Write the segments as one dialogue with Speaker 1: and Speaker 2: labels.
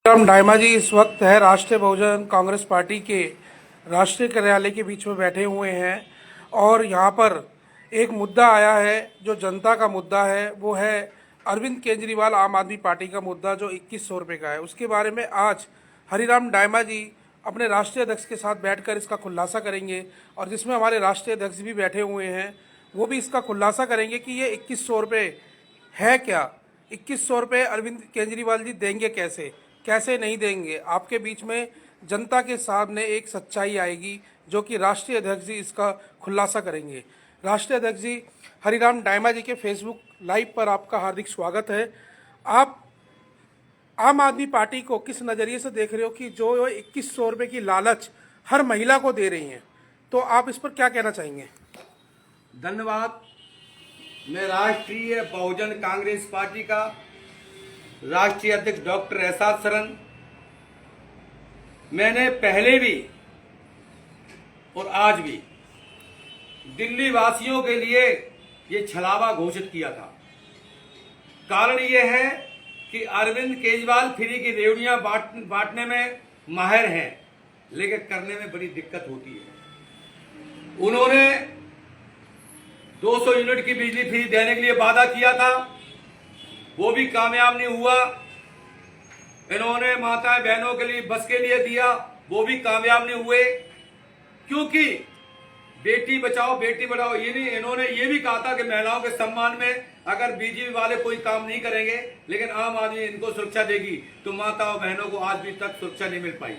Speaker 1: राम डायमा जी इस वक्त है राष्ट्रीय बहुजन कांग्रेस पार्टी के राष्ट्रीय कार्यालय के बीच में बैठे हुए हैं और यहाँ पर एक मुद्दा आया है जो जनता का मुद्दा है। वो है अरविंद केजरीवाल आम आदमी पार्टी का मुद्दा जो 2100 रुपये का है। उसके बारे में आज हरिराम डायमा जी अपने राष्ट्रीय अध्यक्ष के साथ बैठकर इसका खुलासा करेंगे और जिसमें हमारे राष्ट्रीय अध्यक्ष भी बैठे हुए हैं, वो भी इसका खुलासा करेंगे कि ये 2100 रुपये है क्या। 2100 रुपये अरविंद केजरीवाल जी देंगे कैसे नहीं देंगे। आपके बीच में जनता के सामने एक सच्चाई आएगी जो कि राष्ट्रीय अध्यक्ष जी इसका खुलासा करेंगे। राष्ट्रीय अध्यक्ष जी, हरिराम डायमा जी के फेसबुक लाइव पर आपका हार्दिक स्वागत है। आप आम आदमी पार्टी को किस नज़रिए से देख रहे हो कि जो 2100 रुपये की लालच हर महिला को दे रही हैं, तो आप इस पर क्या कहना चाहेंगे?
Speaker 2: धन्यवाद। मैं राष्ट्रीय बहुजन कांग्रेस पार्टी का राष्ट्रीय अध्यक्ष डॉक्टर एहसास सरन, मैंने पहले भी और आज भी दिल्ली वासियों के लिए ये छलावा घोषित किया था। कारण ये है कि अरविंद केजरीवाल फ्री की रेवड़ियां बांटने में माहिर हैं, लेकिन करने में बड़ी दिक्कत होती है। उन्होंने 200 यूनिट की बिजली फ्री देने के लिए वादा किया था, वो भी कामयाब नहीं हुआ। इन्होंने माताएं बहनों के लिए बस के लिए दिया, वो भी कामयाब नहीं हुए। क्योंकि बेटी बचाओ बेटी बढ़ाओ, ये नहीं, इन्होंने ये भी कहा था कि महिलाओं के सम्मान में अगर बीजेपी वाले कोई काम नहीं करेंगे लेकिन आम आदमी इनको सुरक्षा देगी, तो माताओं बहनों को आज भी तक सुरक्षा नहीं मिल पाई।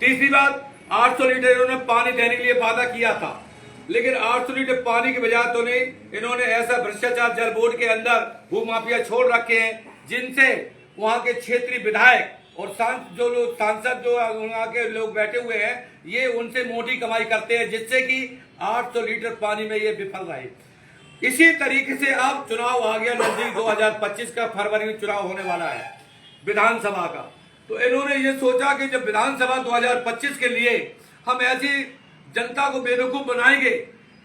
Speaker 2: तीसरी बात, 800 लीटर इन्होंने पानी देने के लिए वादा किया था, लेकिन 800 लीटर पानी की बजाय तो नहीं, इन्होंने ऐसा भ्रष्टाचार जल बोर्ड के अंदर भूमाफिया छोड़ रखे हैं जिनसे वहां के क्षेत्रीय विधायक और सांसद जो वहां के लोग बैठे हुए हैं, ये उनसे मोटी कमाई करते हैं, जिससे कि 800 लीटर पानी में ये विफल रहे। इसी तरीके से अब चुनाव आ गया नजदीक, 2025 का फरवरी में चुनाव होने वाला है विधानसभा का। तो इन्होंने ये सोचा कि जब विधानसभा 2025 के लिए हम ऐसी जनता को बेवकूफ बनाएंगे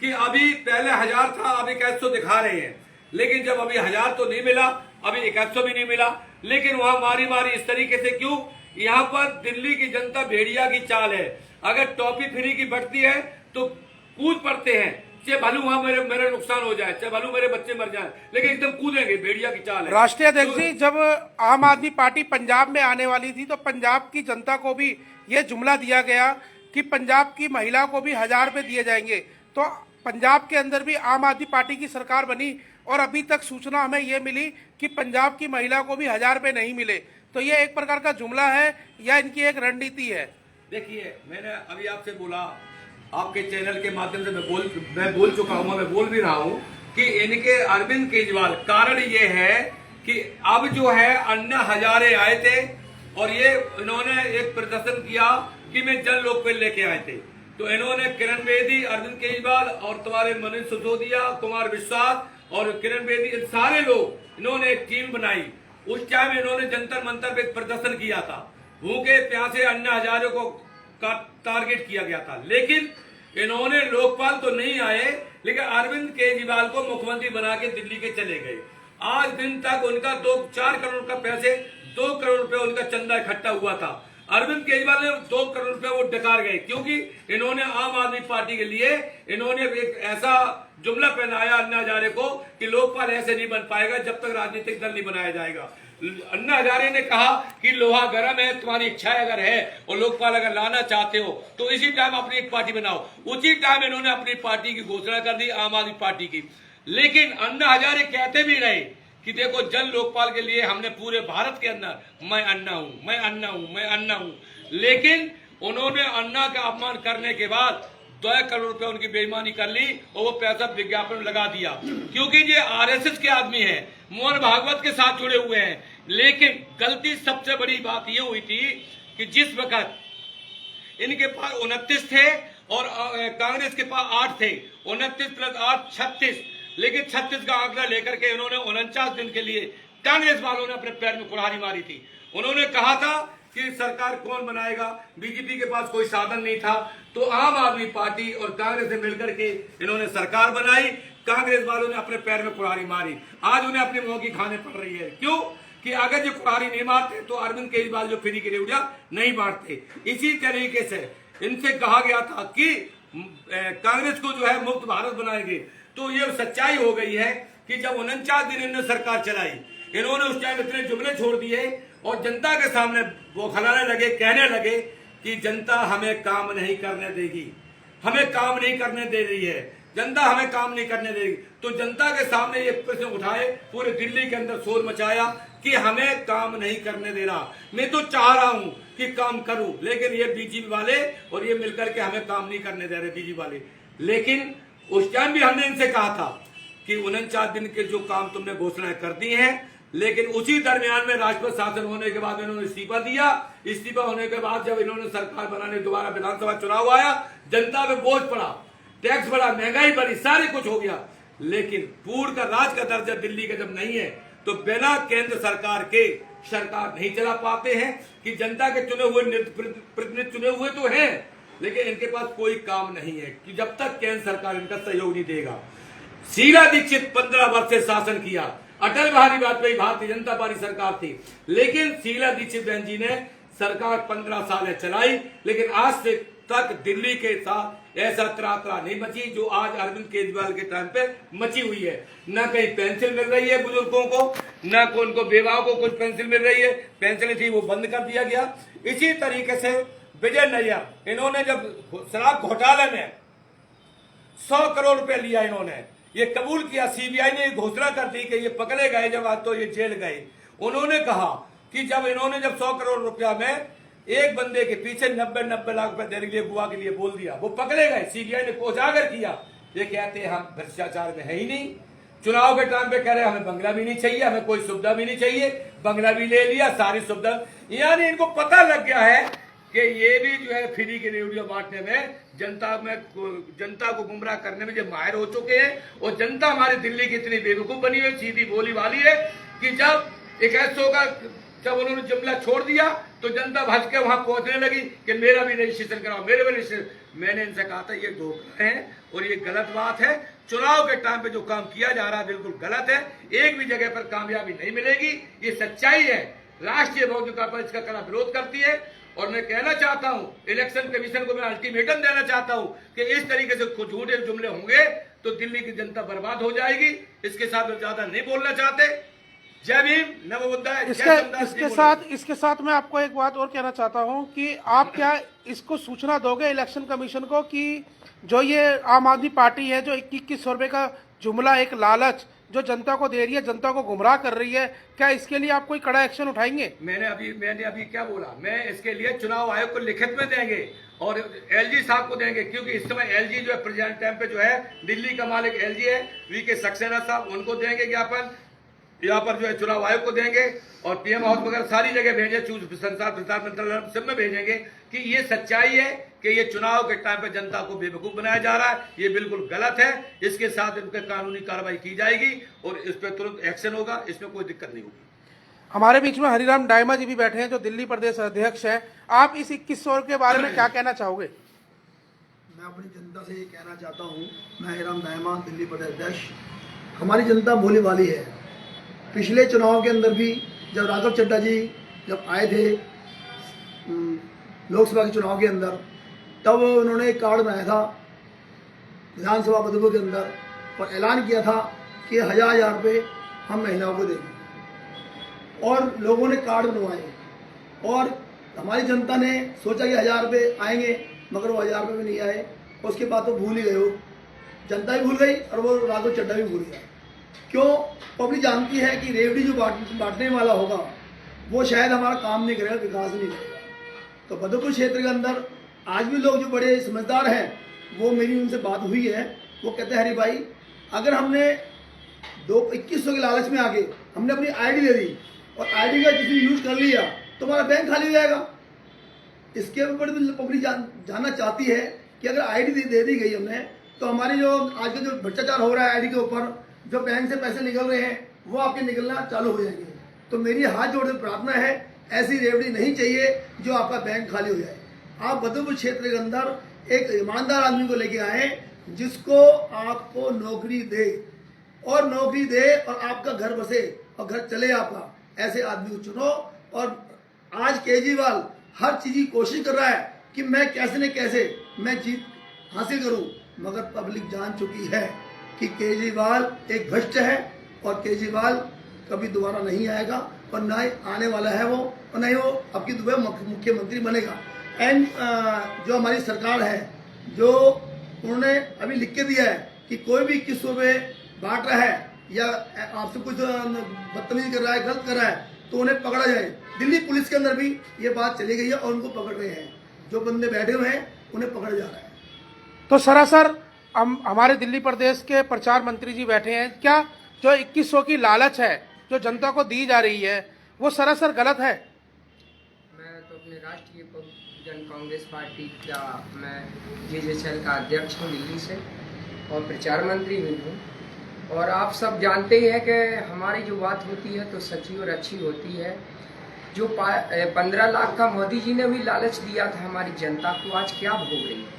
Speaker 2: कि अभी पहले 1000 था, अभी 2100 दिखा रहे हैं, लेकिन जब अभी 1000 तो नहीं मिला, अभी 2100 भी नहीं मिला, लेकिन वहां मारी मारी इस तरीके से क्यों? यहाँ पर दिल्ली की जनता भेड़िया की चाल है। अगर टॉफी फ्री की बढ़ती है तो कूद पड़ते हैं, चाहे भलू वहां मेरे नुकसान हो जाए, चाहे भलू मेरे बच्चे मर जाए, लेकिन एकदम कूदेंगे, भेड़िया की चाल है।
Speaker 1: राष्ट्रीय अध्यक्ष जी, जब आम आदमी पार्टी पंजाब में आने वाली थी तो पंजाब की जनता को भी ये जुमला दिया गया कि पंजाब की महिला को भी 1000 रुपये दिए जाएंगे। तो पंजाब के अंदर भी आम आदमी पार्टी की सरकार बनी और अभी तक सूचना हमें ये मिली कि पंजाब की महिला को भी 1000 रुपये नहीं मिले। तो ये एक प्रकार का जुमला है या इनकी एक रणनीति है?
Speaker 2: देखिए, मैंने अभी आपसे बोला, आपके चैनल के माध्यम से मैं बोल चुका हूं, मैं बोल भी रहा हूं कि इनके अरविंद केजरीवाल, कारण ये है कि अब जो है अन्ना हजारे आए थे और ये इन्होंने एक प्रदर्शन किया कि मैं जन लोकपाल लेके आए थे। तो इन्होंने किरण बेदी, अरविंद केजरीवाल और तुम्हारे मनीष सिसोदिया, कुमार विश्वास और किरण बेदी, इन सारे लोग इन्होंने एक टीम बनाई। उस टाइम इन्होंने जंतर मंतर पे प्रदर्शन किया था, भूखे प्यासे अन्ना हजारे को टारगेट किया गया था, लेकिन इन्होंने लोकपाल तो नहीं आए, लेकिन अरविंद केजरीवाल को मुख्यमंत्री बना के दिल्ली के चले गए। आज दिन तक उनका 4 करोड़ का पैसे, 2 करोड़ रुपए उनका चंदा इकट्ठा हुआ था। अरविंद केजरीवाल ने 2 करोड़ रुपए वो डकार गए, क्योंकि इन्होंने आम आदमी पार्टी के लिए इन्होंने एक ऐसा जुमला पहनाया अन्ना हजारे को कि लोकपाल ऐसे नहीं बन पाएगा जब तक राजनीतिक दल नहीं बनाया जाएगा। अन्ना हजारे ने कहा कि लोहा गर्म है, तुम्हारी इच्छा अगर है और लोकपाल अगर लाना चाहते हो तो इसी टाइम अपनी एक पार्टी बनाओ। उसी टाइम इन्होंने अपनी पार्टी की घोषणा कर दी, आम आदमी पार्टी की। लेकिन अन्ना हजारे कहते भी रहे कि देखो, जन लोकपाल के लिए हमने पूरे भारत के अंदर मैं अन्ना हूं, मैं अन्ना हूं, मैं अन्ना हूं। लेकिन उन्होंने अन्ना का अपमान करने के बाद 2 करोड़ रुपए उनकी बेईमानी कर ली और वो पैसा विज्ञापन में लगा दिया, क्योंकि ये आरएसएस के आदमी हैं, मोहन भागवत के साथ जुड़े हुए हैं। लेकिन गलती सबसे बड़ी बात ये हुई थी कि जिस वक्त इनके पास 29 थे और कांग्रेस के पास 8 थे, 29 + 8 36, लेकिन 36 का आंकड़ा लेकर के इन्होंने 49 दिन के लिए कांग्रेस वालों ने अपने पैर में कुल्हाड़ी मारी थी। उन्होंने कहा था कि सरकार कौन बनाएगा, बीजेपी के पास कोई साधन नहीं था, तो आम आदमी पार्टी और कांग्रेस से मिलकर के इन्होंने सरकार बनाई। कांग्रेस वालों ने अपने पैर में कुल्हाड़ी मारी, आज उन्हें अपनी मौकी खाने पड़ रही है। क्यों? कि अगर जो कुल्हाड़ी नहीं मारते तो अरविंद केजरीवाल जो फ्री की रेवड़ियां नहीं बांटते। इसी तरीके से इनसे कहा गया था कि कांग्रेस को जो है मुक्त भारत बनाएंगे। तो ये सच्चाई हो गई है कि जब 49 दिन इन्होंने सरकार चलाई, इन्होंने उस टाइम इतने जुमले छोड़ दिए और जनता के सामने वो खिलाने लगे, कहने लगे कि जनता हमें काम नहीं करने देगी, हमें काम नहीं करने दे रही है, जनता हमें काम नहीं करने देगी। तो जनता के सामने ये प्रश्न उठाए, पूरे दिल्ली के अंदर शोर मचाया कि हमें काम नहीं करने दे रहा। मैं तो चाह रहा हूं कि काम करूं, लेकिन ये बीजेपी वाले और ये मिलकर के हमें काम नहीं करने दे रहे बीजेपी वाले। लेकिन उस टाइम भी हमने इनसे कहा था कि 49 दिन के जो काम तुमने घोषणाएं कर दी हैं, लेकिन उसी दरमियान में राष्ट्रपति शासन होने के बाद इन्होंने इस्तीफा दिया। इस्तीफा होने के बाद जब इन्होंने सरकार बनाने दोबारा विधानसभा चुनाव आया, जनता पे बोझ पड़ा, टैक्स बढ़ा, महंगाई बढ़ी, सारे कुछ हो गया। लेकिन पूर्ण का राज का दर्जा दिल्ली का जब नहीं है तो बिना केंद्र सरकार के सरकार नहीं चला पाते हैं कि जनता के चुने हुए प्रतिनिधि चुने हुए तो हैं, लेकिन इनके पास कोई काम नहीं है कि जब तक केंद्र सरकार इनका सहयोग नहीं देगा। शीला दीक्षित 15 वर्ष से शासन किया, अटल बिहारी वाजपेयी भारतीय जनता पार्टी सरकार थी, लेकिन शीला दीक्षित बहन जी ने सरकार 15 साल चलाई, लेकिन आज से तक दिल्ली के साथ ऐसा त्रातरा नहीं मची जो आज अरविंद केजरीवाल के टाइम पे मची हुई है। न कहीं पेंसिल मिल रही है बुजुर्गों को, न को उनको बेवाओं को कुछ पेंसिल मिल रही है, पेंसिल थी वो बंद कर दिया गया। इसी तरीके से विजय नैयर, इन्होंने जब शराब घोटाले में 100 करोड़ रुपए लिया, इन्होंने ये कबूल किया, सीबीआई ने घोषणा कर दी कि ये पकड़े गए, जब आज तो ये जेल गए। उन्होंने कहा कि जब 100 करोड़ रुपया में एक बंदे के पीछे 90 लाख रुपए देने के लिए बुआ के लिए बोल दिया, वो पकड़े गए, सीबीआई ने उजागर किया। ये कहते हैं हम भ्रष्टाचार में है ही नहीं। चुनाव के टाइम पे कह रहे हमें बंगला भी नहीं चाहिए, हमें कोई सुविधा भी नहीं चाहिए, बंगला भी ले लिया, सारी सुविधा। यानी इनको पता लग गया है कि ये भी जो है फ्री की रेवड़ियां बांटने में, जनता को गुमराह करने में जो माहिर हो चुके हैं। और जनता हमारी दिल्ली की इतनी बेवकूफ बनी है, सीधी बोली वाली है कि जब 2100 का जब उन्होंने जुमला छोड़ दिया तो जनता भज के वहां पहुंचने लगी कि मेरा भी रजिस्ट्रेशन कराओ, मेरे भी रजिस्ट्रेशन। मैंने इनसे कहा था ये धोखा है और ये गलत बात है। चुनाव के टाइम पे जो काम किया जा रहा है बिल्कुल गलत है, एक भी जगह पर कामयाबी नहीं मिलेगी, ये सच्चाई है। राष्ट्रीय बहुजन पार्टी इसका कड़ा विरोध करती है और मैं कहना चाहता हूं, इलेक्शन कमीशन को मैं अल्टीमेटम देना चाहता हूं कि इस तरीके से कुछ झूठे जुमले होंगे तो दिल्ली की जनता बर्बाद हो जाएगी। इसके साथ मैं ज्यादा नहीं बोलना चाहते। जय भीम, नमो बुद्धाय।
Speaker 1: इसके साथ मैं आपको एक बात और कहना चाहता हूं कि आप क्या इसको सूचना दोगे इलेक्शन कमीशन को कि जो ये आम आदमी पार्टी है जो 2100 रुपए का जुमला, एक लालच जो जनता को दे रही है, जनता को गुमराह कर रही है, क्या इसके लिए आप कोई कड़ा एक्शन उठाएंगे? मैंने अभी क्या बोला, मैं इसके लिए चुनाव आयोग को लिखित में देंगे और एलजी साहब को देंगे, क्योंकि इस समय एलजी जो है प्रेजेंट टाइम पे जो है दिल्ली का मालिक एलजी है, वीके सक्सेना साहब, उनको देंगे ज्ञापन, यहाँ पर जो है चुनाव आयोग को देंगे और पीएम हाउस वगैरह सारी जगह भेजें, संचार प्रसार मंत्रालय सब में भेजेंगे कि ये सच्चाई है कि ये चुनाव के टाइम पे जनता को बेवकूफ बनाया जा रहा है, ये बिल्कुल गलत है। इसके साथ इन पर कानूनी कार्रवाई की जाएगी और इस पर तुरंत एक्शन होगा, इसमें कोई दिक्कत नहीं होगी। हमारे बीच में हरिराम डायमा जी भी बैठे हैं जो दिल्ली प्रदेश अध्यक्ष हैं। आप इस 2100 के बारे में क्या कहना चाहोगे?
Speaker 3: मैं अपनी जनता से ये कहना चाहता हूँ, मैं हरिराम डायमा, दिल्ली प्रदेश अध्यक्ष। हमारी जनता भोली भाली है। पिछले चुनाव के अंदर भी जब राघव चड्ढा जी जब आए थे लोकसभा के चुनाव के अंदर, तब उन्होंने एक कार्ड बनाया था विधानसभा बदबू के अंदर और ऐलान किया था कि 1000 रुपये हम महिलाओं को देंगे और लोगों ने कार्ड बनवाए और हमारी जनता ने सोचा कि 1000 रुपये आएंगे, मगर वो 1000 रुपये भी नहीं आए। उसके बाद तो भूल ही गए, वो जनता भी भूल गई और वो राघव चड्ढा भी भूल गया। क्यों? पब्लिक जानती है कि रेवड़ी जो बांटने वाला होगा वो शायद हमारा काम नहीं करेगा, विकास नहीं करेगा। तो बदरपुर क्षेत्र के अंदर आज भी लोग जो बड़े समझदार हैं, वो मेरी उनसे बात हुई है, वो कहते हैं हरी भाई, अगर हमने 2100 के लालच में आके हमने अपनी आईडी दे दी और आईडी का किसी यूज कर लिया तो हमारा बैंक खाली हो जाएगा। इसके ऊपर पब्लिक जानना चाहती है कि अगर आईडी दे दी गई हमने तो हमारी जो आज का जो भ्रष्टाचार हो रहा है आईडी के ऊपर, जो बैंक से पैसे निकल रहे हैं वो आपके निकलना चालू हो जाएंगे। तो मेरी हाथ जोड़ के प्रार्थना है, ऐसी रेवड़ी नहीं चाहिए जो आपका बैंक खाली हो जाए। आप बदरपुर क्षेत्र के अंदर एक ईमानदार आदमी को लेके आए जिसको आपको नौकरी दे और आपका घर बसे और घर चले आपका, ऐसे आदमी को चुनो। और आज केजरीवाल हर चीज की कोशिश कर रहा है कि मैं कैसे न कैसे मैं जीत हासिल करूं, मगर पब्लिक जान चुकी है कि केजरीवाल एक भ्रष्ट है और केजरीवाल कभी दोबारा नहीं आएगा और ना ही आने वाला है वो, और ना ही वो अब की दोबारा मुख्यमंत्री बनेगा। एंड जो हमारी सरकार है, जो उन्होंने अभी लिख के दिया है कि कोई भी 21 रुपये बांट रहा है या आपसे कुछ बदतमीजी कर रहा है, गलत कर रहा है, तो उन्हें पकड़ा जाए। दिल्ली पुलिस के अंदर भी ये बात चली गई है और उनको पकड़ रहे हैं। जो बंदे बैठे हुए हैं उन्हें पकड़ा जा रहा है।
Speaker 1: तो सरासर हमारे दिल्ली प्रदेश के प्रचार मंत्री जी बैठे हैं, क्या जो 2100 की लालच है जो जनता को दी जा रही है वो सरासर गलत है?
Speaker 4: मैं तो अपने राष्ट्रीय बहुजन कांग्रेस पार्टी का मैं JJCL का अध्यक्ष हूँ दिल्ली से और प्रचार मंत्री भी हूँ। और आप सब जानते ही हैं कि हमारी जो बात होती है तो सच्ची और अच्छी होती है। जो 15 लाख का मोदी जी ने भी लालच दिया था हमारी जनता को, आज क्या भोग रही है?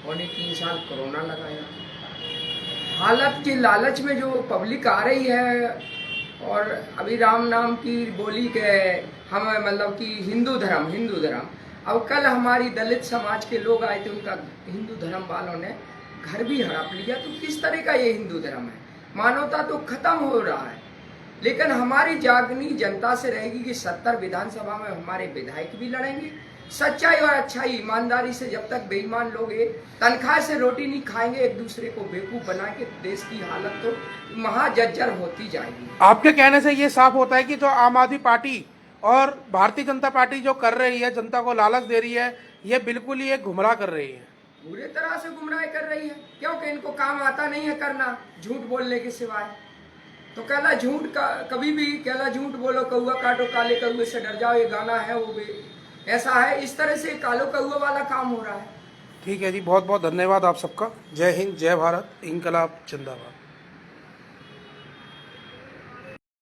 Speaker 4: पौने 3 साल कोरोना लगाया। हालत के लालच में जो पब्लिक आ रही है और अभी राम नाम की बोली के हम मतलब कि हिंदू धर्म। अब कल हमारी दलित समाज के लोग आए थे, उनका हिंदू धर्म वालों ने घर भी हड़प लिया। तो किस तरह का ये हिंदू धर्म है? मानवता तो खत्म हो रहा है। लेकिन हमारी जागनी जनता से रहेगी कि 70 विधानसभा में हमारे विधायक भी लड़ेंगे। सच्चाई और अच्छाई ईमानदारी से जब तक बेईमान लोग तनख्वाह से रोटी नहीं खाएंगे, एक दूसरे को बेवकूफ बना के, देश की हालत तो महाजर्जर होती जाएगी।
Speaker 1: आपके कहने से ये साफ होता है कि जो आम आदमी पार्टी और भारतीय जनता पार्टी जो कर रही है, जनता को लालच दे रही है, ये बिल्कुल ही एक गुमराह कर रही है।
Speaker 4: बुरे तरह से गुमराह कर रही है, क्योंकि इनको काम आता नहीं है करना झूठ बोलने के सिवाय। तो कहला झूठ का कभी भी कहला झूठ बोलो कौआ काटो काले कौए से डर जाओ, ये गाना है वो भी ऐसा है। इस तरह से कालो कौआ वाला काम हो रहा है।
Speaker 1: ठीक है जी, बहुत बहुत धन्यवाद आप सबका। जय हिंद, जय भारत, इंकलाब जिंदाबाद।